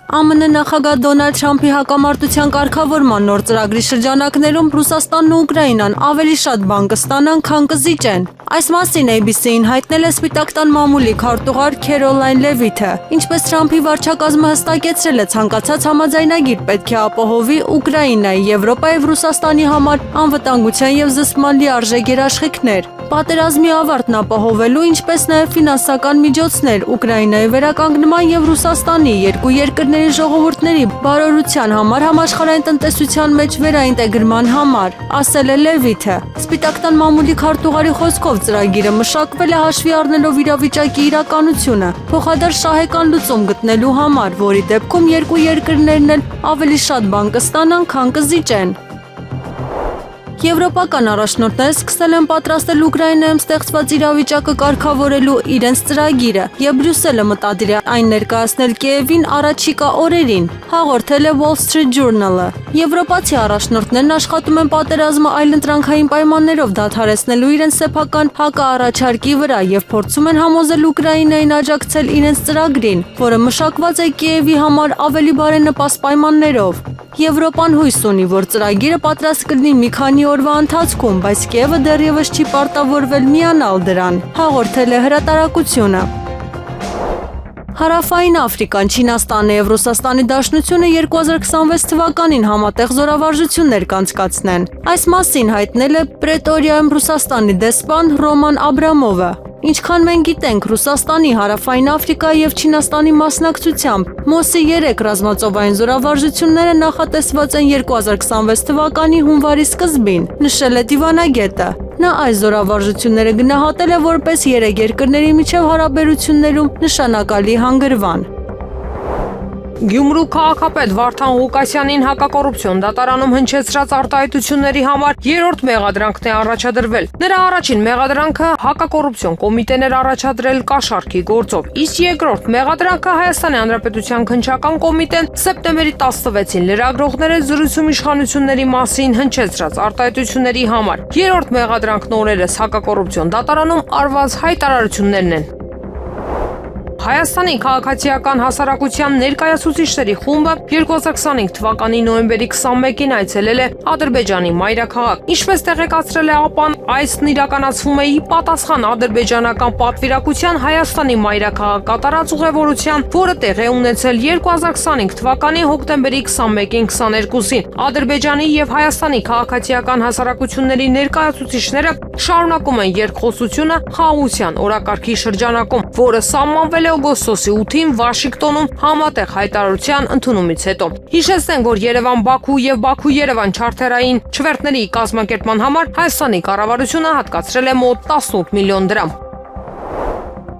ԱՄՆ նախագահ Դոնալդ Թրամփի հակամարտության կարգավորման նոր ծրագրի շրջանակներում Ռուսաստանն ու Ուկրաինան ավելի շատ բան կստանան, քան կզիջեն։ Այս մասին ABC-ին հայտնել է Սպիտակ տան մամուլի քարտուղար Քերոլայն Լևիթը, ինչպես Թրամփի վարչակազմը հստակեցրել է, ցանկացած համաձայնագիր պետք է ապահովի Ուկրաինայի, Եվրոպայի և Ռուսաստանի համար անվտանգության և զսպման լիարժեք երաշխիքներ, պատերազմի ավարտն ապահովելու, ինչպես նաև ֆինանսական միջոցներ Ուկրաինայի վերականգնման և Ռուսաստանի երկու երկրների ժողովուրդների բարօրության համար համաշխարհային տնտեսության մեջ վերաինտեգրման համար, ասել է Լևիթը։ Սպիտակ տան մամուլի քարտուղարի խոսքով ծրագիրը մշակվել է հաշվի առնելով իրավիճակի իրականությունը, փոխադարձ շահեկան լուծում գտնելու համար, որի դեպքում երկու երկրներն էլ ավելի շատ բան կստանան, քան կզիջեն։ Եվրոպական առաջնորդները սկսել են պատրաստել Ուկրաինայում ստեղծված իրավիճակը կարգավորելու իրենց ծրագիրը, և Բրյուսելը մտադիր է այն ներկայացնել Կիևին առաջիկա օրերին, հաղորդել է Wall Street Journal-ը։ Եվրոպացի առաջնորդներն աշխատում են պատերազմը այլընտրանքային պայմաններով դադարեցնելու իրենց սեփական հակաառաջարկի վրա և փորձում են համոզել Ուկրաինային աջակցել իրենց ծրագրին, որը մշակված է Կիևի համար ավելի բարենպաստ պայմաններով։ Եվրոպան հույս ունի, որ ծրագիրը պատրաստ կլինի մի քանի օրվա ընթացքում, բայց Կիևը դեռևս չի պարտավորվել միանալ դրան, հաղորդել է հրատարակությունը։ Հարավային Աֆրիկան, Չինաստանը և Ռուսաստանի Դաշնությունը 2026 թվականին համատեղ զորավարժություններ կանցկացնեն։ Այս մասին հայտնել է Պրետորիայում Ռուսաստանի դեսպան Ռոման Աբրամովը։ Ինչքան մենք գիտենք, Ռուսաստանի, Հարավային Աֆրիկայի և Չինաստանի մասնակցությամբ ՄՕՍ-ի 3 ռազմածովային զորավարժությունները նախատեսված են 2026 թվականի հունվարի սկզբին, նշել է դիվանագետը։ Նա այս զորավարժությունները գնահատել է որպես երեք երկրների միջև հարաբերություններում նշանակալի հանգրվան։ Գյումրու քաղաքապետ Վարդան Ղուկասյանին հակակոռուպցիոն դատարանում հնչեցրած արտահայտությունների համար երրորդ մեղադրանքն է առաջադրվել։ Նրա առաջին մեղադրանքը հակակոռուպցիոն կոմիտեն էր առաջադրել կաշառքի գործով, իսկ երկրորդ մեղադրանքը Հայաստանի Հանրապետության քննչական կոմիտեն սեպտեմբերի 16-ին լրագրողները զրույցում իշխանությունների մասին հնչեցրած արտահայտությունների համար։ Երրորդ մեղադրանքն օրերս հակակոռուպցիոն դատարանում արված հայտարարություններն են։ Հայաստանի քաղաքացիական հասարակության ներկայացուցիչների խումբը 2025 թվականի նոյեմբերի 21-ին այցելել է Ադրբեջանի մայրաքաղաք։ Ինչպես տեղեկացրել է ԱՊԱ-ն, այցն իրականացվում է ի պատասխան ադրբեջանական պատվիրակության Հայաստանի մայրաքաղաք կատարած ուղևորության, որը տեղի է ունեցել 2025 թվականի հոկտեմբերի 21-ին 22-ին։ Ադրբեջանի և Հայաստանի քաղաքացիական հասարակությունների ներկայացուցիչները շարունակում են երկխոսությունը խաղաղության օրակարգի շրջանակում, որը սահմանվել է օգոստոսի 8-ին Վաշինգտոնում համատեղ հայտարարության ընդունումից հետո։ Հիշեցնենք, որ Երևան-Բաքու և Բաքու-Երևան չարթերային չվերթների կազմակերպման համար Հայաստանի կառավարությունը հատկացրել է մոտ 18 միլիոն դրամ։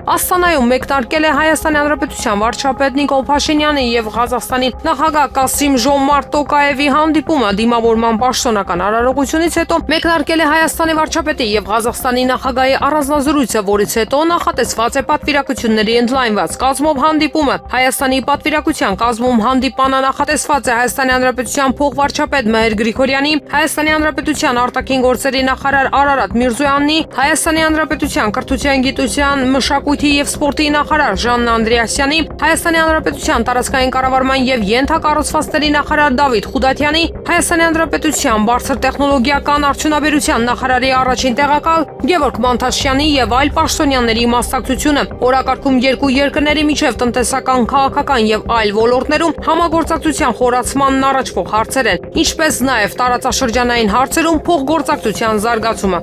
Աստանայում մեկնարկել է Հայաստանի Հանրապետության վարչապետ Նիկոլ Փաշինյանի և Ղազախստանի նախագահ Կասիմ-Ժոմարտ Տոկաևի հանդիպումը դիմավորման պաշտոնական արարողությունից հետո մեկնարկել է Հայաստանի վարչապետի և Ղազախստանի նախագահի առանձնազրույցը, որից հետո նախատեսված է պատվիրակությունների ընդլայնված կազմով հանդիպումը։ Հայաստանի պատվիրակության կազմում հանդիպանը նախատեսված է Հայաստանի Հանրապետության փոխվարչապետ Մհեր Գրիգորյանի, Հայաստանի Հանրապետության արտաքին գործերի նախարար Արարատ Միրզոյանի, Հայաստանի Հանրապետության կրթության, գիտության, մշակույթի և սպորտի նախարար Ժաննա Անդրեասյանի, Հայաստանի Հանրապետության տարածքային կառավարման և ենթակառուցվածքների նախարար Դավիթ Խուդատյանի, Հայաստանի Հանրապետության բարձր տեխնոլոգիական արդյունաբերության նախարարի առաջին տեղակալ Գևորգ Մանթաշյանի և այլ պաշտոնյաների մասնակցությունը օրակարգում երկու երկրների միջև տնտեսական, քաղաքական և այլ ոլորտներում համագործակցության խորացմանն առաջվող հարցեր են, ինչպես նաև տարածաշրջանային հարցերում փոխգործակցության զարգացումը։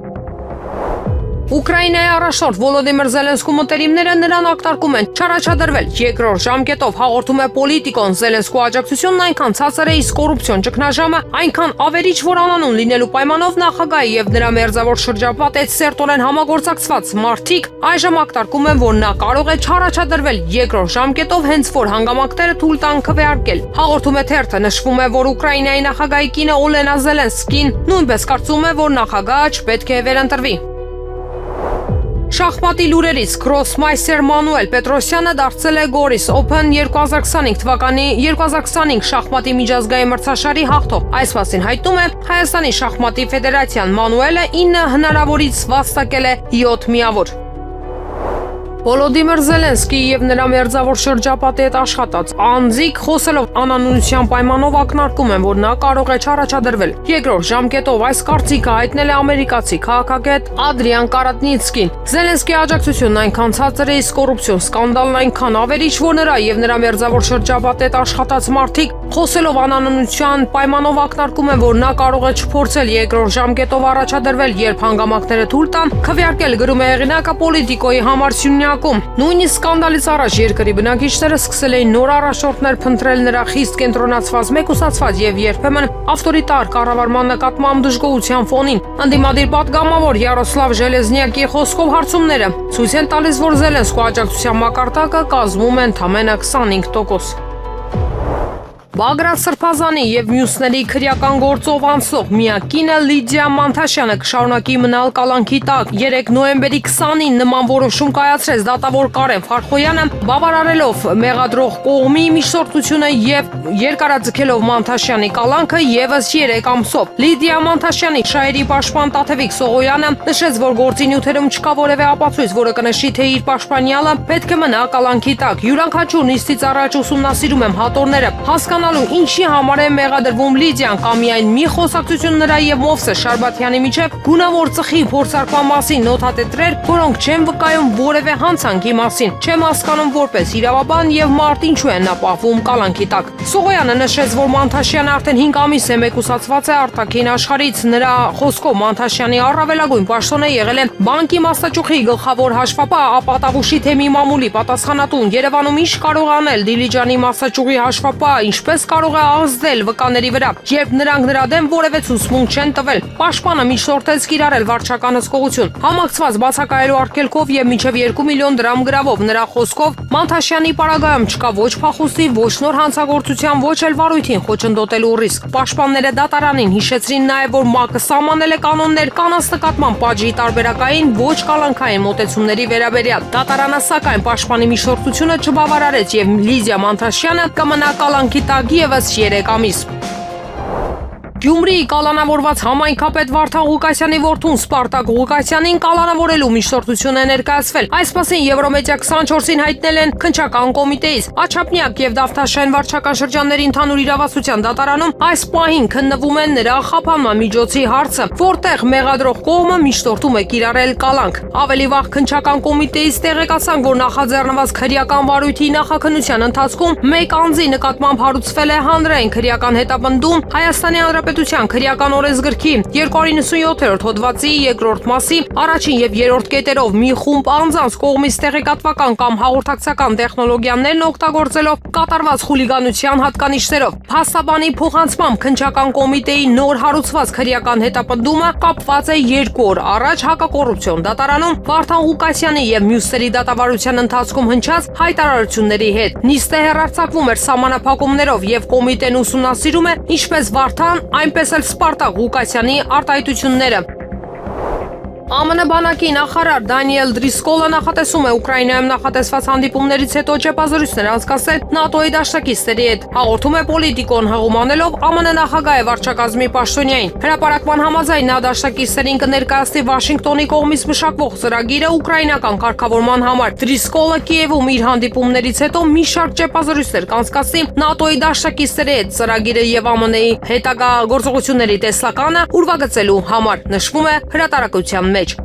Ուկրաինայի առաջնորդ Վոլոդիմիր Զելենսկու մտերիմները նրան ակնարկում են չառաջադրվել երկրորդ ժամկետով, հաղորդում է Պոլիտիկոն։ Զելենսկու աջակցությունն այնքան ցածր է, իսկ կոռուպցիոն ճգնաժամը այնքան ավերիչ, որ անանուն լինելու պայմանով նախագահի և նրա մերձավոր շրջապատ այդ սերտորեն համագործակցված մարդիկ այժմ ակնարկում են, որ նա կարող է չառաջադրվել երկրորդ ժամկետով, հենց որ հանգամանքները թույլ տան քվեարկել։ Հաղորդում է թերթը, նշվում է, որ Ուկրաինայի նախագահի կինը Օլենա Զելենսկին նույնպես կարծում է, որ նախագահը չպետք է վերընտրվի։ Շախմատի լուրերից քրոսմայստեր Մանուել Պետրոսյանը դարձել է Գորիս Օփեն 2025 շախմատի միջազգային մրցաշարի հաղթող։ Այս մասին հայտնում է Հայաստանի շախմատի ֆեդերացիան։ Մանուելը 9 հնարավորից վաստակել է 7 միավոր։ Վոլոդիմիր Զելենսկիի եւ նրա մերձավոր շրջապատի հետ աշխատած անձիկ խոսելով անանունության պայմանով ակնարկում են, որ նա կարող է չառաջադրվել։ Երկրորդ ժամկետով այս կարծիքը հայտնել է ամերիկացի քաղաքագետ Ադրիան Կարատնիցկին։ Զելենսկիի աջակցությունն այնքան ցածր է, իսկ կոռուպցիոն սկանդալն այնքան ավերիչ, որ նրա եւ նրա մերձավոր շրջապատի հետ աշխատած մարդիկ խոսելով անանունության պայմանով ակնարկում են, որ նա կարող է չփորձել երկրորդ ժամկետով առաջադրվել, երբ հանգամանքները թույլ տան, քվեարկել, գրում է հեղինակը Պոլիտիկոյի համար Սյունյակում։ Նույնիսկ սկանդալից առաջ երկրի բնակիչները սկսել էին նոր առաջնորդներ փնտրել նրա խիստ կենտրոնացված, մեկուսացված եւ երբեմն ավտորիտար կառավարման նկատմամբ դժգոհության ֆոնին։ Անդիմադիր պատգամավոր Յարոսլավ Ժելեզնյակի խոսքով հարցումները ցույց են տալիս, որ Զելենսկու աջակցության մակարդակը կազմում է ընդամենը 25%։ Բագրատ Սրբազանի եւ մյուսների քրեական գործով անցող միակ կինը Լիդիա Մանթաշյանը կշարունակի մնալ կալանքի տակ։ 3 նոյեմբերի 20-ին նման որոշում կայացրեց դատավոր Կարեն Ֆարխոյանը, բավարարելով մեղադրող կողմի միջնորդությունը եւ երկարաձգելով Մանթաշյանի կալանքը եւս 3 ամսով։ Լիդիա Մանթաշյանի շահերի պաշտպան Տաթևիկ Սողոյանը նշեց, որ գործի նյութերում չկա որևէ ապացույց, որը կնշի, թե իր պաշտպանյալը պետք է մնա կալանքի տակ։ Յուրաքանչյուր նիստից առաջ ուսումնասիրում եմ հատորները, ինչի համար է մեղադրվում Լիդիան կամ միայն մի խոսակցություն նրա եւ Մովսես Շարբաթյանի միջև գունավոր ծխի փորձարկման մասին նոթատետրեր, որոնք չեն վկայում որևէ հանցանքի մասին։ Չեմ հասկանում որպես իրավաբան եւ մարդ ինչու են ապահովում կալանքի տակ։ Սողոյանը նշեց, որ Մանթաշյանը արդեն 5 ամիս է մեկուսացված է արտաքին աշխարհից։ Նրա խոսքով Մանթաշյանի առավելագույն պաշտոնը եղել է բանկի մասնաճյուղի գլխավոր հաշվապահ, ապա Տավուշի թեմի մամուլի պատասխանատուն։ Երևանում ինչ կարող է անել Դիլիջանի մասնաճյուղի հաշվապահը, ինչպես կարող է ազդել վկաների վրա, երբ նրանք նրա դեմ որևէ ցուցմունք չեն տվել։ Պաշտպանը միջնորդեց կիրառել վարչական հսկողություն, համակցված բացակայելու արգելքով եւ մինչեւ 2 միլիոն դրամ գրավով։ Նրա խոսքով Մանթաշյանի պարագայում չկա ոչ փախուստի, ոչ նոր հանցագործության, ոչ էլ վարույթին խոչընդոտելու ռիսկ։ Պաշտպանները դատարանին հիշեցրին նաեւ, որ ՄԱԿ-ը սահմանել է կանոններ կանանց նկատմամբ պատժի տարբերակային ոչ կալանքային մոտեցումների վերաբերյալ։ Դատարանը սակայն պաշտպանի միջնորդությունը չբավարարեց եւ Լիդիա Մանթաշյանը կմնա կալանքի տակ եւս 3 ամիս։ Գյումրիի կալանավորված համայնքապետ Վարդան Ղուկասյանի որդուն Սպարտակ Ղուկասյանին կալանավորելու միջնորդություն է ներկայացվել։ Այս մասին Եվրոմեդիա 24-ին հայտնել են քննչական կոմիտեից։ Աչափնյակ եւ Դավթաշեն վարչական շրջանների ընդհանուր իրավասության դատարանում այս պահին քննվում է նրա խափանման միջոցի հարցը, որտեղ մեղադրող կողմը միջնորդում է կիրառել կալանք։ Ավելի վաղ քննչական կոմիտեից տեղեկացանք, որ նախաձեռնված քրեական վարույթի նախաքննության ընթացքում մեկ անձի նկատմամբ հարուցվել է հանրային քրեական հետապնդում Հայաստանի Հանրապետության քրեական օրենսգրքի 297-րդ հոդվածի 2-րդ մասի առաջին եւ 3-րդ կետերով մի խումբ անձանց կողմից տեղեկատվական կամ հաղորդակցական տեխնոլոգիաներն օգտագործելով կատարված խուլիգանության հատկանիշներով։ Փաստաբանի փոխանցմամբ քննչական կոմիտեի նոր հարուցված քրեական հետապնդումը կապված է 2 օր առաջ հակակոռուպցիոն դատարանում Վարդան Ղուկասյանի եւ մյուսների դատավարության ընթացքում հնչած հայտարարությունների հետ։ Նիստը հեռարձակվում էր սահմանափակումներով եւ կոմիտեն ուսումնասիրում է ինչպես Վարդան, այնպես էլ Սպարտակ Ղուկասյանի արտահայտությունները։ ԱՄՆ բանակի նախարար Դանիել Դրիսկոլը նախատեսում է Ուկրաինայում նախատեսված հանդիպումներից հետո ճեպազրույցներ անցկացնել ՆԱՏՕ-ի դաշնակիցների հետ։ Հաղորդում է Պոլիտիկոն հղումանելով ԱՄՆ նախագահի վարչակազմի պաշտոնյային։ Հրապարակման համաձայն նա դաշնակիցներին կներկայացնի Վաշինգտոնի կողմից մշակվող ծրագիրը ուկրաինական կարգավորման համար։ Դրիսկոլը Կիևում իր հանդիպումներից հետո մի շարք ճեպազրույցներ կանցկացնի ՆԱՏՕ-ի դաշնակիցների հետ ծրագիրը եւ ԱՄՆ-ի հետագա գործողությունների տեսլականը ուրվագծելու համար, նշվում է հրատարակության մեջ։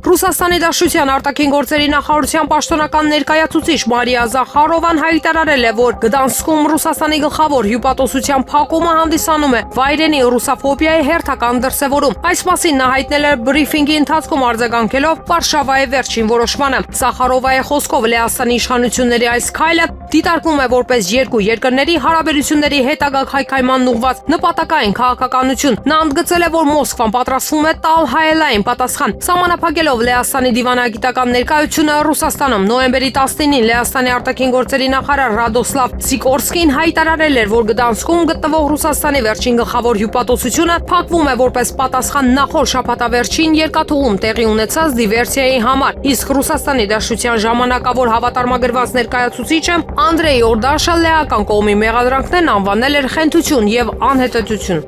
Ռուսաստանի Դաշնության արտաքին գործերի նախարարության պաշտոնական ներկայացուցիչ Մարիա Զախարովան հայտարարել է, որ Գդանսկում Ռուսաստանի գլխավոր հյուպատոսության փակումը հանդիսանում է վայրենի ռուսաֆոբիայի հերթական դրսևորում։ Այս մասին նա հայտնել է բրիֆինգի ընթացքում արձագանքելով Վարշավայի վերջին որոշմանը։ Զախարովայի խոսքով Լեհաստանի իշխանությունների այս քայլը դիտարկվում է որպես երկու երկրների հարաբերությունների հետագա քայքայմանն ուղղված նպատակային քաղաքականություն։ Նա ընդգծել է, որ Մոսկվան պատրաստվում է տալ հայելային պատասխան։ Սահմանափակելով Լեհաստանի դիվանագիտական ներկայությունը Ռուսաստանում նոյեմբերի 19-ին Լեհաստանի արտաքին գործերի նախարար Ռադոսլավ Սիկորսկին հայտարարել էր, որ Գդանսկում գտնվող Ռուսաստանի վերջին գլխավոր հյուպատոսությունը փակվում է որպես պատասխան նախորդ շաբաթավերջին երկաթուղում տեղի ունեցած դիվերսիայի համար։ Իսկ Ռուսաստանի Դաշնության ժամանակավոր հավատարմագրված ներկայացուցիչը Անդրեյ Օրդաշը լեհական կողմի մեղադրանքներն անվանել էր խենթություն եւ անհետեթություն։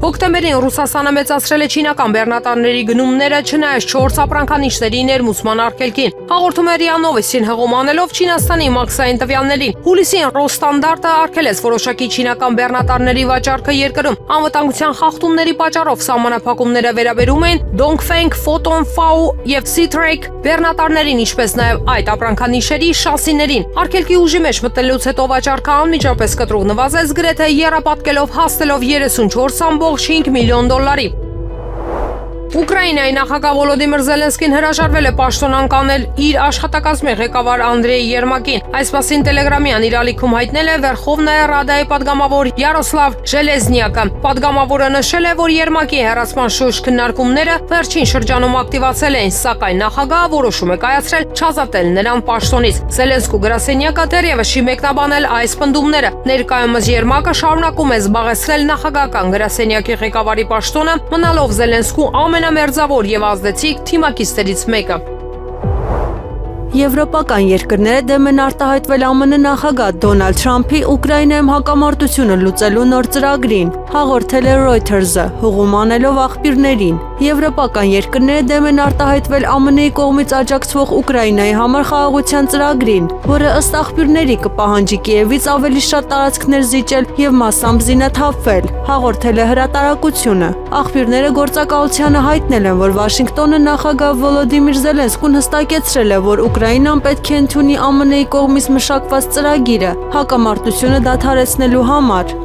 Հոկտեմբերին Ռուսաստանը մեծացրել է չինական բեռնատարների գնումները, չնայած 4 ապրանքանիշների ներմուծման արգելքին։ Հաղորդում է ՌԻԱ Նովոստին հղում անելով Չինաստանի մաքսային տվյալներին։ Հուլիսին Ռոսստանդարտը արգելեց որոշակի չինական բեռնատարների վաճառքը երկրում։ Անվտանգության խախտումների պատճառով սահմանափակումները վերաբերում են Dongfeng, Fotonfao եւ Citrake բեռնատարներին, ինչպես նաեւ այդ ապրանքանիշերի շասիներին։ Արգելքի ուժի մեջ մտնելուց հետո վաճառքը անմիջապես կտրուկ նվազեց, գրեթե եռապատկելով հասնելով 34.5 միլիոն դոլարի։ Ուկրաինայի նախագահ Վոլոդիմիր Զելենսկին հրաժարվել է պաշտոն անկանել իր աշխատակազմի ղեկավար Անդրեյ Երմակին։ Այս մասին Տելեգրամյան իր ալիքում հայտնել է Վերխովնայա Ռադայի падգամավոր Յարոսլավ Ժելեզնյակը։ Падգամավորը նշել է, որ Երմակի հեռացման շուրջ քննարկումները վերջին շրջանում ակտիվացել են, սակայն նախագահը որոշում է կայացրել չազատել նրան պաշտոնից։ Զելենսկու գրասենյակը դեռևս չի մեկնաբանել այս պնդումները։ Ներկայումս Երմակը շարունակում է զբաղեցնել նախագահական գրասենյակի ղեկավարի պաշտոնը, մնալով Զելենսկու ամենամերձավոր եւ ազդեցիկ թիմակիցներից մեկը։ Եվրոպական երկրները դեմ են արտահայտվել ԱՄՆ նախագահ Դոնալդ Թրամփի Ուկրաինայում հակամարտությունը լուծելու նոր ծրագրին, հաղորդել է Reuters-ը, հղում անելով աղբյուրներին։ Եվրոպական երկրները դեմ են արտահայտվել ԱՄՆ-ի կողմից աջակցվող Ուկրաինայի համար խաղաղության ծրագրին, որը ըստ աղբյուրների կպահանջի Կիևից ավելի շատ տարածքներ զիջել եւ մասամբ զինաթափվել, հաղորդել է հրատարակությունը։ Աղբյուրները գործակալությանը հայտնել են, որ Վաշինգտոնը նախագահ Վոլոդիմիր Զելենսկուն հստակեցրել է, որ Ուկրաինան պետք է ընդունի ԱՄՆ-ի կողմից մշակված ծրագիրը հակամարտությունը դադարեցնելու համար։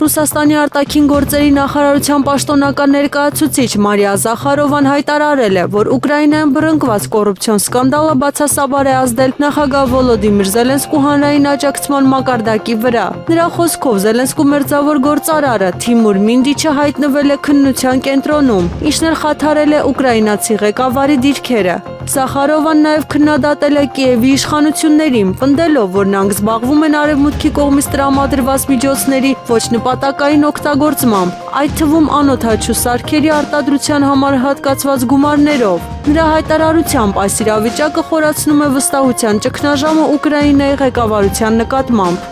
Ռուսաստանի արտաքին գործերի նախարարության պաշտոնական ներկայացուցիչ Մարիա Զախարովան հայտարարել է, որ Ուկրաինայում բռնկված կոռուպցիոն սկանդալը բացասաբար է ազդել նախագահ Վոլոդիմիր Զելենսկու հանրային աջակցման մակարդակի վրա։ Նրա խոսքով Զելենսկու մերձավոր գործարարը Թիմուր Մինդիչը հայտնվել է քննության կենտրոնում, ինչն էլ խաթարել է ուկրաինացի ղեկավարի դիրքերը։ Զախարովան նաև քննադատել է Կիևի իշխանություններին, պնդելով, որ նրանք զբաղվում են արևմուտքի կողմից տրամադրված միջոցների ոչ նպատակային օգտագործմամբ, այդ թվում անօդաչու սարքերի արտադրության համար հատկացված գումարներով։ Նրա հայտարարությամբ այս իրավիճակը խորացնում է վստահության ճգնաժամը Ուկրաինայի ղեկավարության նկատմամբ։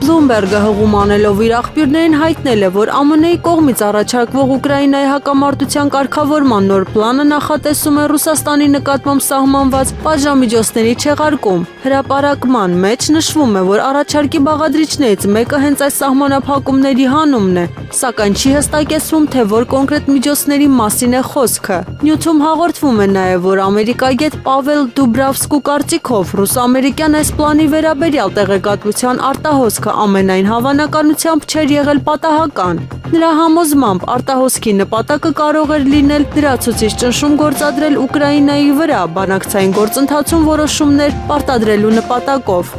Բլումբերգը հղում անելով իր աղբյուրներին հայտնել է, որ ԱՄՆ-ի կողմից առաջարկվող Ուկրաինայի հակամարտության կարգավորման նոր պլանը նախատեսում է Ռուսաստանի նկատմամբ սահմանված պատժամիջոցների չեղարկում։ Հրապարակման մեջ նշվում է, որ առաջարկի բաղադրիչներից մեկը հենց այս սահմանափակումների հանումն է, սակայն չի հստակեցվում, թե որ կոնկրետ միջոցների մասին է խոսքը։ Նյութում հաղորդվում է նաև, որ ամերիկագետ Պավել Դուբրավսկու կարծիքով ռուս-ամերիկյան այս պլանի վերաբերյալ տեղեկատվության արտահոսքը ամենայն հավանականությամբ չէր եղել պատահական։ Նրա համոզմամբ արտահոսքի նպատակը կարող էր լինել լրացուցիչ ճնշում գործադրել Ուկրաինայի վրա բանակցային գործընթացում որոշումներ պարտադրելու նպատակով։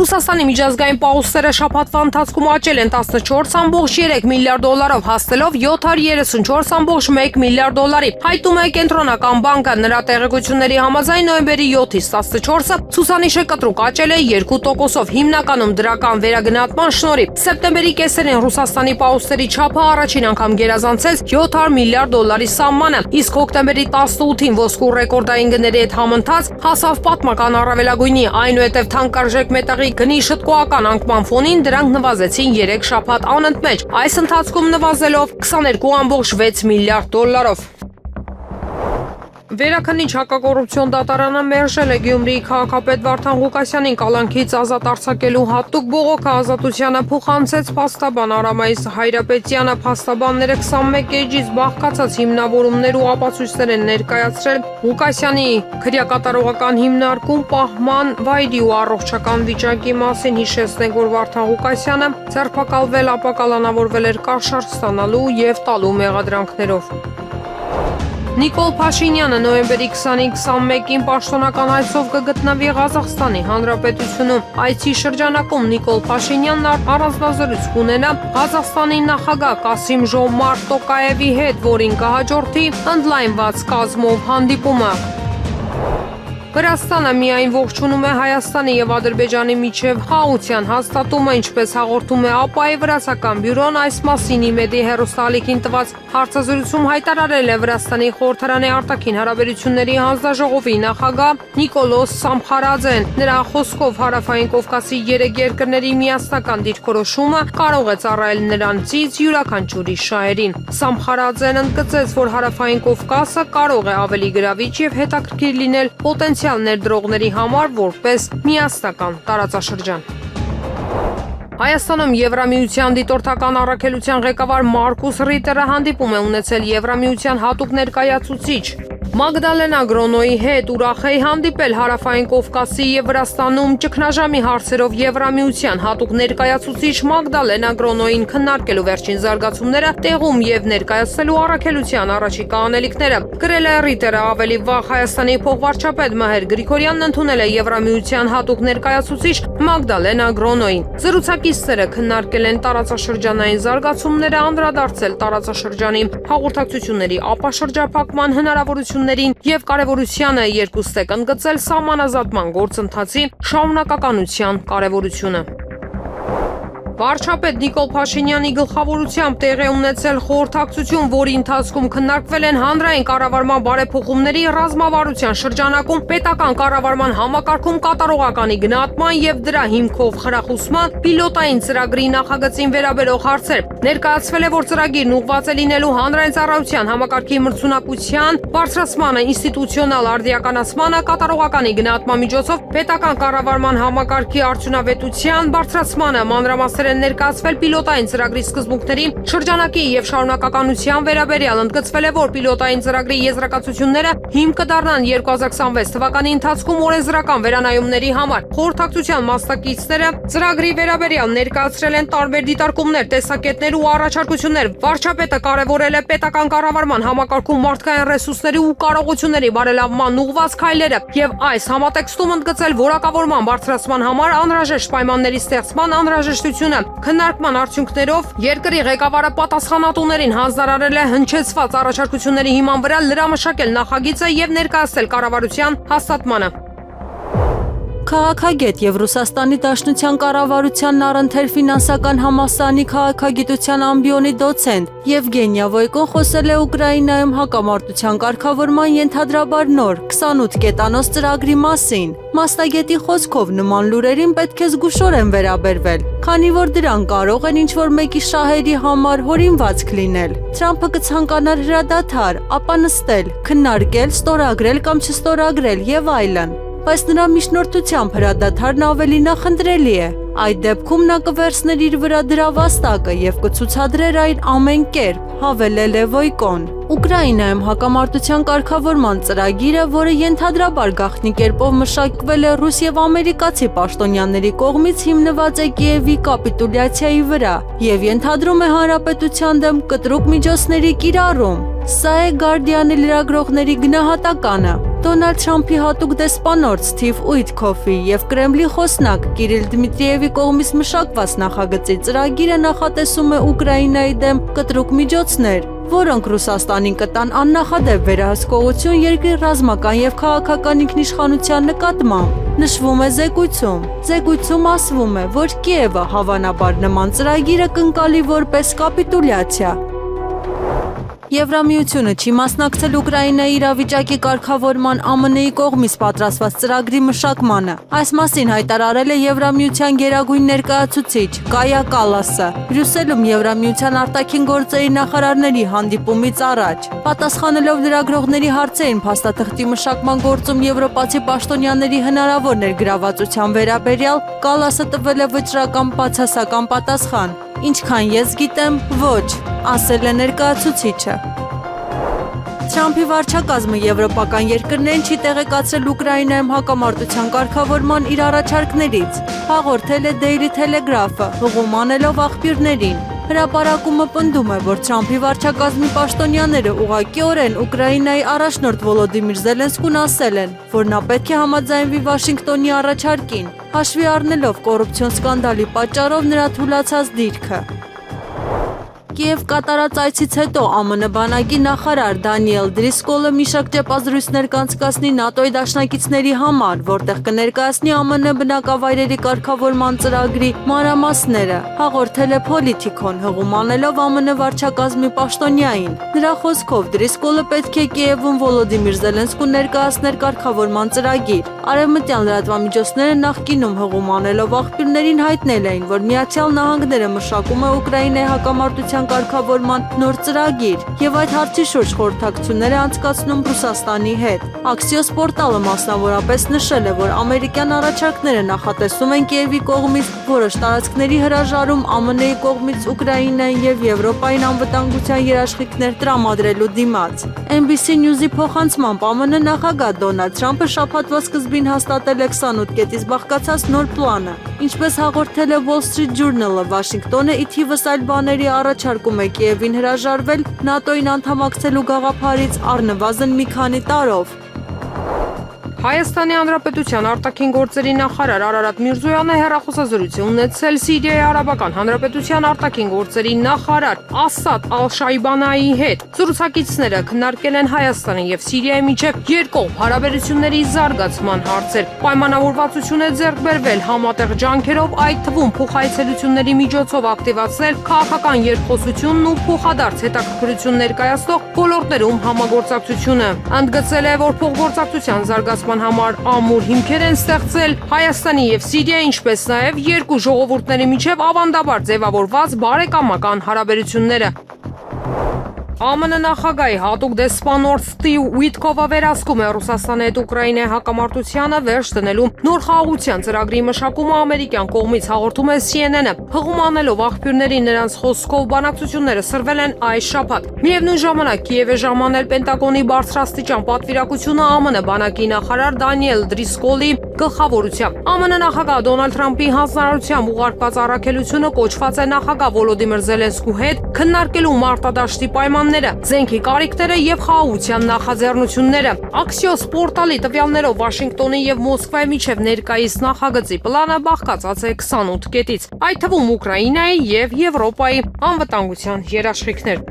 Ռուսաստանի միջազգային պաուստերը շաբաթվա ընթացքում աճել են 14.3 միլիարդ դոլարով, հասնելով 734.1 միլիարդ դոլարի։ Հայտում է Կենտրոնական բանկը։ Նրա տեղեկությունների համաձայն նոյեմբերի 7-ից 14-ը ցուցանիշը կտրուկ աճել է 2%-ով, հիմնականում դրական վերագնահատման շնորհիվ։ Սեպտեմբերի կեսերին Ռուսաստանի պաուստերի չափը առաջին անգամ գերազանցեց 700 միլիարդ դոլարի սահմանը, իսկ հոկտեմբերի 18-ին ոսկու ռեկորդային գների հետ համընթաց հասավ պատմական առավելագույնի, այնուհետև թանկարժեք մետաղի գնի շտկողական անկման ֆոնին դրանք նվազեցին 3 շաբաթ անընդմեջ, այս ընթացքում նվազելով 22.6 միլիարդ դոլարով։ Վերաքննիչ հակակոռուպցիոն դատարանը մերժել է Գյումրիի քաղաքապետ Վարդան Ղուկասյանին կալանքից ազատ արձակելու հատուկ բողոքը։ Ազատությանը փոխանցեց փաստաբան Արամայիս Հայրապետյանը։ Փաստաբանները 21 էջից բաղկացած հիմնավորումներ ու ապացույցներ են ներկայացրել Ղուկասյանի քրեակատարողական հիմնարկում պահման վայրի ու առողջական վիճակի մասին։ Հիշեցնենք, որ Վարդան Ղուկասյանը ձերբակալվել, ապա կալանավորվել էր կաշառք ստանալու եւ տալու մեղադրանքներով։ Նիկոլ Փաշինյանը նոյեմբերի 20-21-ին պաշտոնական այցով կգտնվի Ղազախստանի Հանրապետությունում։ Այցի շրջանակում Նիկոլ Փաշինյանն առանձնազրույց կունենա Ղազախստանի նախագահ Կասիմ-Ժոմարտ Տոկաևի հետ, որին կհաջորդի ընդլայնված կազմով հանդիպումը։ Վրաստանը միայն ողջունում է Հայաստանի եւ Ադրբեջանի միջև խաղաղության հաստատումը, ինչպես հաղորդում է ԱՊԱ-ի վրացական բյուրոն, այս մասին ԻՄԵԴ-ի հեռուստաալիքին տված Հարցազրույցում հայտարարել է Վրաստանի խորհրդարանի արտաքին հարաբերությունների հանձնաժողովի նախագահ Նիկոլոս Սամփարաձեն։ Նրա խոսքով Հարավային Կովկասի 3 երկրների միասնական դիրքորոշումը կարող է ծառայել նրանցից յուրաքանչյուրի շահերին։ Սամփարաձեն ընդգծեց, որ Հարավային Կովկասը կարող է ավելի գրավիչ եւ հետաքրքիր լինել պոտենցիալ ներդրողների համար որպես միասնական տարածաշրջան։ Հայաստանում Եվրամիության դիտորդական առաքելության ղեկավար Մարկուս Ռիտերը հանդիպում է ունեցել Եվրամիության հատուկ ներկայացուցիչ Մագդալենա Գրոնոյի հետ ուրախ է հանդիպել Հարավային Կովկասի եւ Վրաստանում ճգնաժամի հարցերով Եվրամիության հատուկ ներկայացուցիչ Մագդալենա Գրոնոյին քննարկելու վերջին զարգացումները տեղում եւ ներկայացնելու առաքելության առաջիկա անելիքները։ Գրել է Ռիտերը ավելի վաղ Հայաստանի փոխվարչապետ Մհեր Գրիգորյանն ընդունել է Եվրամիության հատուկ ներկայացուցիչ Մագդալենա Գրոնոյին։ Զրուցակիցները քննարկել են տարածաշրջանային զարգացումները, անդրադարձել տարածաշրջանի հաղորդակցությունների ապաշրջափակման հնարավորություններին եւ կարեւորությանը, երկուստեք ընդգծել սահմանազատման գործընթացի շարունակականության կարեւորությունը։ Վարչապետ Նիկոլ Փաշինյանի գլխավորությամբ տեղի ունեցել խորհրդակցություն, որի ընթացքում քննարկվել են հանրային կառավարման բարեփոխումների ռազմավարության շրջանակում պետական կառավարման համակարգում կատարողականի գնահատման եւ դրա հիմքով խրախուսման պիլոտային ծրագրի նախագծին վերաբերող հարցեր։ Ներկայացվել է, որ ծրագիրն ուղղված է լինելու հանրային ծառայության համակարգի մրցունակության բարձրացմանը, ինստիտուցիոնալ արդիականացմանը, կատարողականի գնահատման միջոցով պետական կառավարման համակարգի արդյունավետության բարձրացմանը, մանրամասներ ներկայացվել պիլոտային ծրագրի սկզբունքների, շրջանակի եւ շարունակականության վերաբերյալ ընդգծվել է, որ պիլոտային ծրագրի եզրակացությունները հիմք կդառնան 2026 թվականի ընթացքում օրենսդրական վերանայումների համար։ Խորհրդակցության մասնակիցները ծրագրի վերաբերյալ ներկայացրել են տարբեր դիտարկումներ, տեսակետներ ու առաջարկություններ։ Վարչապետը կարևորել է պետական կառավարման համակարգում մարդկային ռեսուրսների ու կարողությունների բարելավման ուղղված քայլերը եւ այս համատեքստում ընդգծել որակավորման բարձրացման համար անհրաժեշտ պայմանների ստեղծման անհրաժեշտությունը։ Քննարկման արդյունքներով երկրի ղեկավարը պատասխանատուներին հանձնարարել է հնչեցված առաջարկությունների հիման վրա լրամշակել նախագիծը եւ ներկայացնել կառավարության հաստատմանը։ Քաղաքագետ եւ Ռուսաստանի Դաշնության կառավարության առընթեր ֆինանսական համալսարանի քաղաքագիտության ամբիոնի դոցենտ Եվգենիա Վոյկոն խոսել է Ուկրաինայում հակամարտության կարգավորման ենթադրաբար նոր 28 կետանոց ծրագրի մասին։ Մասնագետի խոսքով նման լուրերին պետք է զգուշորեն վերաբերվել, քանի որ դրան կարող են ինչ-որ մեկի շահերի համար հորինվածք լինել։ Թրամփը կցանկանար հրադադար, ապա նստել, քննարկել, ստորագրել կամ չստորագրել եւ այլն։ Բայց նրա միջնորդությամբ հրադադարն ավելի նախընտրելի է։ Այդ դեպքում նա կվերցներ իր վրա դրա վաստակը եւ կցուցադրեր այն ամեն կերպ, հավելել է Վոյկոն։ Ուկրաինայում հակամարտության կարգավորման ծրագիրը, որը ենթադրաբար գաղտնի կերպով մշակվել է ռուս եւ ամերիկացի պաշտոնյաների կողմից, հիմնված է Կիևի կապիտուլյացիայի վրա եւ ենթադրում է հանրապետության դեմ կտրուկ միջոցների կիրառում։ Սա է Guardian-ի լրագրողների գնահատականը։ Դոնալդ Թրամփի հատուկ դեսպանորդ Սթիվ Ուիթքոֆի եւ Կրեմլի խոսնակ Կիրիլ Դմիտրիևի կողմից մշակված նախագծի ծրագիրը նախատեսում է Ուկրաինայի դեմ կտրուկ միջոցներ, որոնք Ռուսաստանին կտան աննախադեպ վերահսկողություն երկրի ռազմական եւ քաղաքական ինքնիշխանության նկատմամբ։ Նշվում է զեկույցում ասվում է, որ Կիևը հավանաբար նման ծրագիրը կընկալի որպես կապիտուլյացիա։ Եվրամիությունը չի մասնակցել Ուկրաինայի իրավիճակի կարգավորման ԱՄՆ-ի կողմից պատրաստված ծրագրի մշակմանը։ Այս մասին հայտարարել է Եվրամիության գերագույն ներկայացուցիչ Կայա Կալասը Բրյուսելում Եվրամիության արտաքին գործերի նախարարների հանդիպումից առաջ։ Պատասխանելով լրագրողների հարցերին փաստաթղթի մշակման գործում եվրոպացի պաշտոնյաների հնարավոր ներգրավվածության վերաբերյալ, Կալասը տվել է վճռական բացասական պատասխան։ Ինչքան ես գիտեմ, ոչ, ասել է ներկայացուցիչը։ Թրամփի վարչակազմը եվրոպական երկրներին չի տեղեկացրել Ուկրաինայում հակամարտության կարգավորման իր առաջարկներից, հաղորդել է Daily Telegraph-ը, հղում անելով աղբյուրներին։ Հրապարակումը պնդում է, որ Թրամփի վարչակազմի պաշտոնյաները ուղղակիորեն Ուկրաինայի առաջնորդ Վոլոդիմիր Զելենսկուն ասել են, որ նա պետք է համաձայնվի Վաշինգտոնի առաջարկին, հաշվի առնելով կոռուպցիոն սկանդալի պատճառով նրա թուլացած դիրքը։ Կիև կատարած այցից հետո ԱՄՆ բանակի նախարար Դանիել Դրիսկոլը մի շարք ճեպազրույցներ կանցկացնի ՆԱՏՕ-ի դաշնակիցների համար, որտեղ կներկայացնի ԱՄՆ բնակավայրերի կարգավորման ծրագրի մանրամասները, հաղորդել է Politico-ն, հղում անելով ԱՄՆ վարչակազմի պաշտոնյային։ Նրա խոսքով Դրիսկոլը պետք է Կիևում Վոլոդիմիր Զելենսկուն ներկայացներ կարգավորման ծրագիր։ Արևմտյան լրատվամիջոցները նախկինում հղում անելով աղբյուրներին հայտնել էին, որ Միացյալ Նահանգները մշակում է Ուկրաինայի հակամարտության կարգավորման նոր ծրագիր եւ այդ հարցի շուրջ խորհրդակցություններ է անցկացնում Ռուսաստանի հետ։ Axios պորտալը մասնավորապես նշել է, որ ամերիկյան առաջարկները նախատեսում են Կիևի կողմից որոշ տարածքների հրաժարում ԱՄՆ-ի կողմից Ուկրաինային եւ Եվրոպային անվտանգության երաշխիքներ տրամադրելու դիմաց։ NBC News-ի փոխանցմամբ ԱՄՆ նախագահ Դոնալդ Թրամփը շաբաթվա սկզբին հաստատել է 28 կետից բաղկացած նոր պլանը։ Ինչպես հաղորդել է Wall Street Journal-ը, Վաշինգտոնը ի թիվս այլ բաների առաջարկում է Կիևին հրաժարվել ՆԱՏՕ-ին անդամակցելու գաղափարից առնվազն մի քանի տարով։ Հայաստանի Հանրապետության արտաքին գործերի նախարար Արարատ Միրզոյանը հեռախոսազրույց ունեցել Սիրիայի Արաբական Հանրապետության արտաքին գործերի նախարար Ասադ Ալ-Շայբանիի հետ։ Զրուցակիցները քննարկել են Հայաստանի եւ Սիրիայի միջև երկկողմ հարաբերությունների զարգացման հարցեր։ Պայմանավորվածություն է ձեռք բերվել համատեղ ջանքերով, այդ թվում փոխայցելությունների միջոցով ակտիվացնել քաղաքական երկխոսությունն ու փոխադարձ հետաքրքրություն ներկայացնող ոլորտներում համագործակցությունը։ Ընդգծել է, որ փոխգործակցության զարգացման համար ամուր հիմքեր են ստեղծել Հայաստանի եւ Սիրիայի, ինչպես նաեւ երկու ժողովուրդների միջև ավանդաբար ձևավորված բարեկամական հարաբերությունները։ ԱՄՆ նախագահի հատուկ դեսպան Ստիվ Ուիթկովը վերահսկում է Ռուսաստանի հետ Ուկրաինայի հակամարտությանը վերջ դնելու նոր խաղաղության ծրագրի մշակումը ամերիկյան կողմից, հաղորդում է CNN-ը։ Հղում անելով աղբյուրների նրանց խոսքով բանակցությունները սրվել են այս շաբաթ։ Միևնույն ժամանակ Կիև է ժամանել Պենտագոնի բարձրաստիճան պատվիրակությունը ԱՄՆ բանակի նախարար Դանիել Դրիսկոլի գլխավորությամբ։ ԱՄՆ նախագահ Դոնալդ Թրամփի հանձնարարությամբ ուղարկված առաքելությունը կոչված է նախագահ Վոլոդիմիր Զելենսկու հետ քննարկելու մարտադաշտի պայմանները, զենքի կարիքները եւ խաղաղության նախաձեռնությունները։ Axios պորտալի տվյալներով Վաշինգտոնի եւ Մոսկվայի միջև ներկայիս նախագծի պլանը բաղկացած է 28 կետից, այդ թվում Ուկրաինայի եւ Եվրոպայի անվտանգության երաշխիքներ։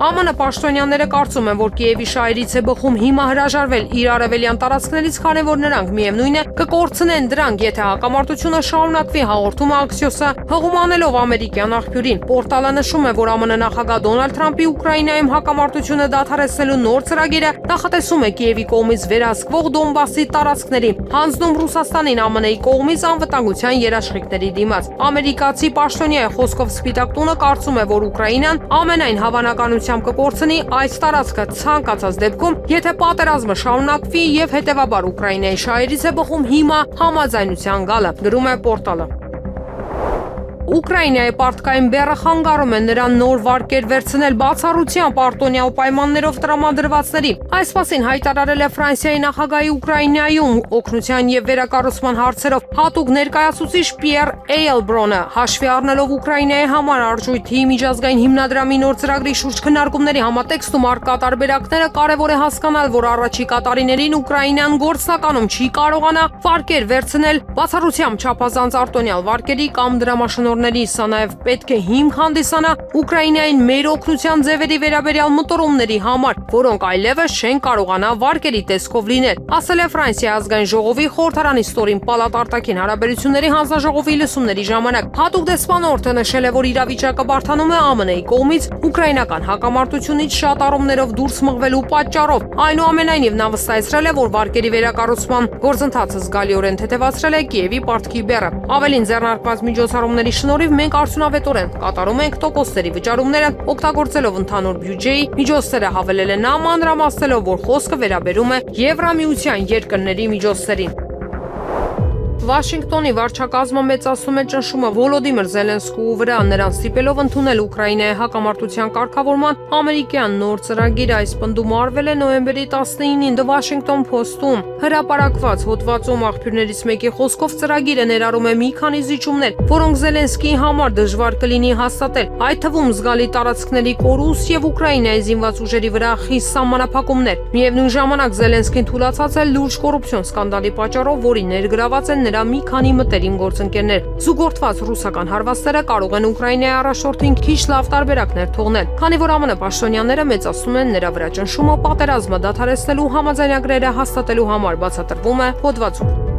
ԱՄՆ պաշտոնյաները կարծում են, որ Կիևի շահերից է բխում հիմա հրաժարվել իր արևելյան տարածքներից, քանի որ նրանք միևնույն է կկորցնեն դրանք, եթե հակամարտությունը շարունակվի, հաղորդում է Axios-ը, հղում անելով ամերիկյան աղբյուրին։ Պորտալը նշում է, որ ԱՄՆ նախագահ Դոնալդ Թրամփի Ուկրաինայում հակամարտությունը դադարեցնելու նոր ծրագիրը նախատեսում է Կիևի կողմից վերահսկվող Դոնբասի տարածքների հանձնում Ռուսաստանին ԱՄՆ-ի կողմից անվտանգության երաշխիքների դիմաց։ Ամերիկացի պաշտոնյայի խոսքով Սպիտակ տունը կարծում է, որ Ուկրաինան ամենայն հավանականությամբ կկորցնի այս տարածքը ցանկացած դեպքում, եթե պատերազմը շարունակվի եւ հետեւաբար Ուկրաինայի շահերից է բխում հիմա համաձայնության գալը, գրում է պորտալը։ Ուկրաինայի պարտքային բեռը խանգարում է նրան նոր վարկեր վերցնել բացառությամբ արտոնյալ պայմաններով տրամադրվածների։ Այս մասին հայտարարել է Ֆրանսիայի նախագահի Ուկրաինայում օգնության եւ վերակառուցման հարցերով հատուկ ներկայացուցիչ Պիեր Էյլբրոնը, հաշվի առնելով Ուկրաինայի համար արժույթի միջազգային հիմնադրամի նոր ծրագրի շուրջ քննարկումների համատեքստում առկա տարբերակները, կարևոր է հասկանալ, որ առաջիկա տարիներին Ուկրաինան գործնականում չի կարողանա վարկեր վերցնել բացառությամբ չափազանց արտոնյալ վարկերի կամ դրամաշնորհ Սա նաև պետք է հիմք հանդիսանա Ուկրաինային մեր օգնության ձևերի վերաբերյալ մտորումների համար, որոնք այլևս չեն կարողանա վարկերի տեսքով լինել, ասել է Ֆրանսիայի ազգային ժողովի խորհրդարանի ստորին պալատ արտաքին հարաբերությունների հանձնաժողովի լսումների ժամանակ։ Հատուկ դեսպանորդը նշել է, որ իրավիճակը բարդանում է ԱՄՆ-ի կողմից ուկրաինական հակամարտությունից շատ առումներով դուրս մղվելու պատճառով։ Այնուամենայնիվ նա վստահեցրել է, որ վարկերի վերակառուցման գործընթացը զգալիորեն թեթևացրել է Կիևի պարտքի բեռը։ Ավելին, ձեռնարկված միջոցառումների շնորհիվ մենք արդյունավետորեն կատարում ենք տոկոսների վճարումները, օգտագործելով ընդհանուր բյուջեի միջոցները, հավելել է նա, մանրամասնելով, որ խոսքը վերաբերում է Եվրամիության երկրների միջոցներին։ Վաշինգտոնի վարչակազմը մեծացնում է ճնշումը Վոլոդիմիր Զելենսկուի վրա, նրան ստիպելով ընդունել Ուկրաինայի հակամարտության կարգավորման ամերիկյան նոր ծրագիր։ Այս պնդումը արվել է նոյեմբերի 19-ին The Washington Post-ում հրապարակված հոդվածում։ Աղբյուրներից մեկի խոսքով ծրագիրը ներառում է մի քանի զիջումներ, որոնք Զելենսկիի համար դժվար կլինի հաստատել, այդ թվում զգալի տարածքների կորուս եւ Ուկրաինայի զինված ուժերի վրա խիստ սահմանափակումներ։ Միևնույն ժամանակ Զելենսկին թույլատրած է լուրջ կոռուպցիոն սկանդալի պատճառով, որի ներգրաված են նրա մի քանի մտերիմ գործընկերներ։ Զուգորդված ռուսական հարվածները կարող են Ուկրաինայի առաջնորդին քիչ լավ տարբերակներ թողնել, քանի որ ԱՄՆ պաշտոնյաները մեծացնում են նրա վրա ճնշումը պատերազմը դադարեցնելու համաձայնագրերը հաստատելու համար, բացատրվում է հոդվածում։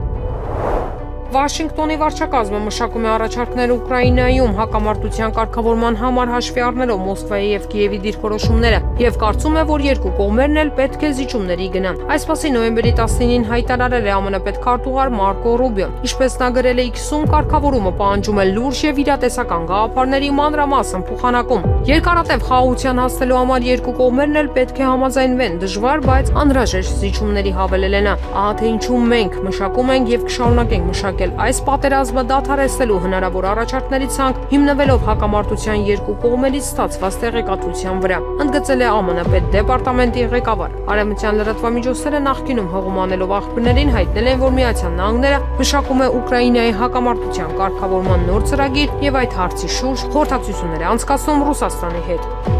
Վաշինգտոնի վարչակազմը մշակում է առաջարկներ Ուկրաինայում հակամարտության կարգավորման համար հաշվի առնելով Մոսկվայի եւ Կիևի դիրքորոշումները եւ կարծում է, որ երկու կողմերն էլ պետք է զիջումների գնան։ Այսպասի նոյեմբերի 19-ին հայտարարել է ԱՄՆ պետքարտուղար Մարկո Ռուբիոն։ Ինչպես նա գրել է X-ում, կարգավորումը պահանջում է լուրջ եւ իրատեսական գաղափարների մանրամասն փոխանակում։ Երկարատև խաղաղության հասնելու համար երկու կողմերն էլ պետք է համաձայնվեն դժվար, բայց անհրաժեշտ զիջումների հավելել է նա։ Ահա թե ինչու մենք մշակում ենք եւ կշարունակենք մշակել այս պատերազմը դադարեցնելու հնարավոր առաջարկների ցանկ հիմնվելով հակամարտության երկու կողմերից ստացված տեղեկատվության վրա, ընդգծել է ԱՄՆ պետդեպարտամենտի ղեկավար։ Արևմտյան լրատվամիջոցները նախկինում հողում անելով աղբյուրներին հայտնել են, որ Միացյալ Նահանգները մշակում է Ուկրաինայի հակամարտության կարգավորման նոր ծրագիր եւ այդ հարցի շուրջ խորհրդակցություններ է անցկացնում Ռուսաստանի հետ։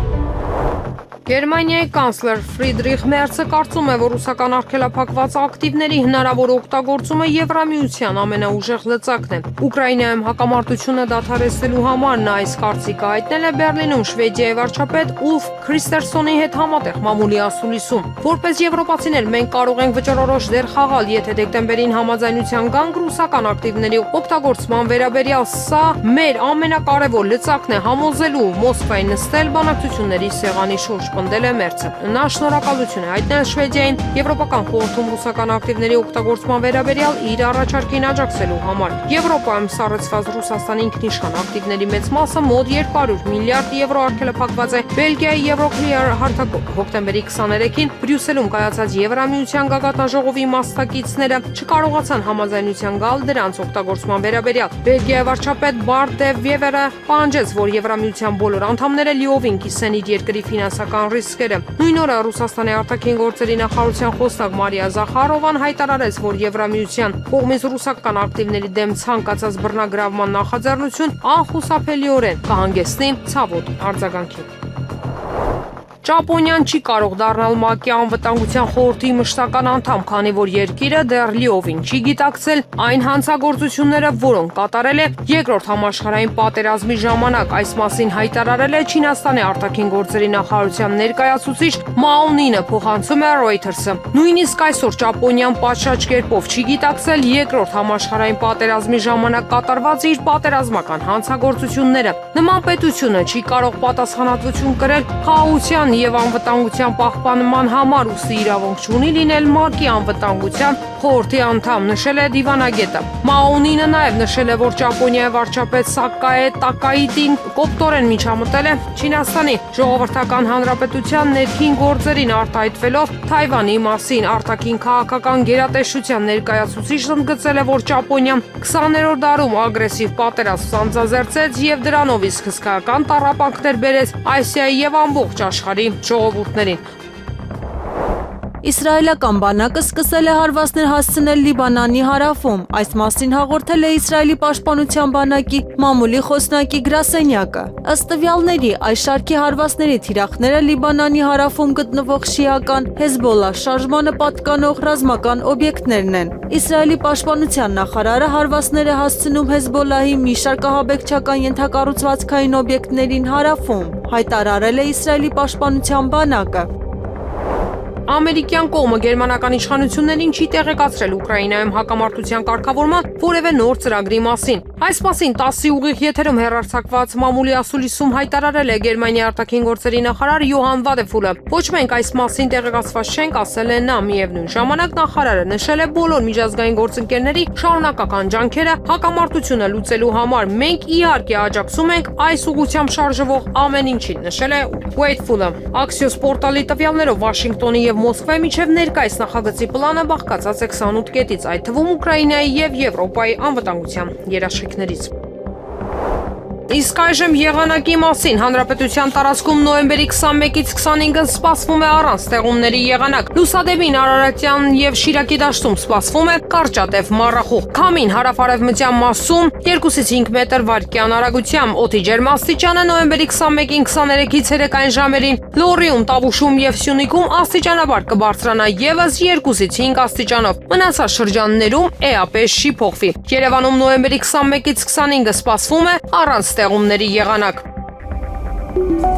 Գերմանիայի կանցլեր Ֆրիդրիխ Մերցը կարծում է, որ ռուսական արգելափակված ակտիվների հնարավոր օգտագործումը Եվրամիության ամենաուժեղ լծակն է։ Ուկրաինայում հակամարտությունը դադարեցնելու համար նա այս կարծիքը հայտնել է Բեռլինում Շվեդիայի վարչապետ Ուլֆ Քրիստերսոնի հետ համատեղ մամուլի ասուլիսում։ Որպես եվրոպացիներ մենք կարող ենք վճռորոշ դեր խաղալ, եթե դեկտեմբերին համաձայնության գանք ռուսական ակտիվների օգտագործման վերաբերյալ, սա մեր ամենակարևոր լծակն է համոզելու Մոսկվայի նստել բանակցությունների սեղանի շուրջ, պնդել է Մերցը։ Նա շնորհակալություն է հայտնել Շվեդիային Եվրոպական խորհրդում ռուսական ակտիվների օգտագործման վերաբերյալ իր առաջարկին աջակցելու համար։ Եվրոպայում սառեցված Ռուսաստանի ինքնիշխան ակտիվների մեծ մասը մոտ 200 միլիարդ եվրո արգելափակված է Բելգիայի Euroclear հարթակով։ Հոկտեմբերի 23-ին Բրյուսելում կայացած Եվրամիության գագաթնաժողովի մասնակիցները չկարողացան համաձայնության գալ դրանց օգտագործման վերաբերյալ։ Բելգիայի վարչապետ Բարտ դե Վևերը պահանջեց, որ Եվրամիության բոլոր անդամները լիովին կիսեն իր երկրի ֆինանսական ռիսկերը։ Նույն օրը Ռուսաստանի արտաքին գործերի նախարարության խոսնակ Մարիա Զախարովան հայտարարեց, որ Եվրամիության կողմից ռուսական ակտիվների դեմ ցանկացած բռնագրավման նախաձեռնություն անխուսափելիորեն կհանգեցնի ցավոտ արձագանքի։ Ճապոնիան չի կարող դառնալ ՄԱԿ-ի անվտանգության խորհրդի մշտական անդամ, քանի որ երկիրը դեռ լիովին չի գիտակցել այն հանցագործությունները, որոնք կատարել է երկրորդ համաշխարհային պատերազմի ժամանակ։ Այս մասին հայտարարել է Չինաստանի արտաքին գործերի նախարարության ներկայացուցիչ Մաո Նինը, փոխանցում է Reuters-ը։ Նույնիսկ այսօր Ճապոնիան պատշաճ կերպով չի գիտակցել երկրորդ համաշխարհային պատերազմի ժամանակ կատարված իր պատերազմական հանցագործությունները։ Նման պետությունը չի կարող պատասխանատվություն կրել խաղաղության եւ անվտանգության պահպանման համար, ուստի իրավունք չունի լինել ՄԱԿ-ի անվտանգության խորհրդի անդամ, նշել է դիվանագետը։ Մաո Նինը նաեւ նշել է, որ Ճապոնիայի վարչապետ Սակկայե Տակայիտին կոպտորեն միջամտել է Չինաստանի Ժողովրդական Հանրապետության ներքին գործերին, արտահայտվելով Թայվանի մասին։ Արտաքին քաղաքական գերատեսչության ներկայացուցիչն ընդգծել է, որ Ճապոնիան 20-րդ դարում ագրեսիվ պատերազմ սանձազերծեց եւ դրանով իսկ հսկայական տառապանքներ բերեց Ասիայի եւ ամբողջ աշխարհի ժողովուրդներին։ Իսրայելական բանակը սկսել է հարվածներ հասցնել Լիբանանի հարավում։ Այս մասին հաղորդել է Իսրայելի պաշտպանության բանակի մամուլի խոսնակի գրասենյակը։ Ըստ տվյալների, այս շարքի հարվածների թիրախները Լիբանանի հարավում գտնվող շիական Հեզբոլլա շարժմանը պատկանող ռազմական օբյեկտներն են։ Իսրայելի պաշտպանության նախարարը հարվածներ է հասցնում Հեզբոլլահի մի շարք ահաբեկչական ենթակառուցվածքային օբյեկտներին հարավում, հայտարարել է Իսրայելի պաշտպանության բանակը։ Ամերիկյան կողմը գերմանական իշխանություններին չի տեղեկացրել Ուկրաինայում հակամարտության կարգավորման որևէ նոր ծրագրի մասին։ Այս մասին 10-ի ուղիղ եթերում հեռարձակված մամուլի ասուլիսում հայտարարել է Գերմանիայի արտաքին գործերի նախարար Յոհան Վադեֆուլը։ Ոչ մենք այս մասին տեղեկացված չենք, ասել է նա։ Միևնույն ժամանակ նախարարը նշել է բոլոր միջազգային գործընկերների շարունակական ջանքերը հակամարտությունը լուծելու համար։ Մենք իհարկե աջակցում ենք այս ուղղությամբ շարժվող ամեն ինչին, նշել է Վեյթֆուլը։ Axios պորտալի տվյալներով Վաշինգտոնի եւ Մոսկվայի միջև ներկայիս նախագծի պլանը բաղկացած է 28 կետից, այդ թվում Ուկրաինայի եւ Եվրոպայի անվտանգության երաշխիքներից։ Իսկ այժմ եղանակի մասին հանրապետության տարածքում նոյեմբերի 21-ից 25-ը սպասվում է առանց ստեղումների եղանակ։ Լուսադեմին Արարատյան եւ Շիրակի դաշտում սպասվում է կարճատև մառախուղ։ Քամին հարավ-արևմտյան մասում 2-ից 5 մետր վարկյան արագությամբ։ Օդի ջերմաստիճանը նոյեմբերի 21-ին 23-ից ցերեկային ժամերին Լոռիում, Տավուշում եւ Սյունիքում աստիճանաբար կբարձրանա եւս 2-ից 5 աստիճանով։ Մնացած շրջաններում էապես չի փոխվի։ Երևանում նոյեմբերի 21-ից 25-ը սպասվում է առանց ստեղումների եղանակ։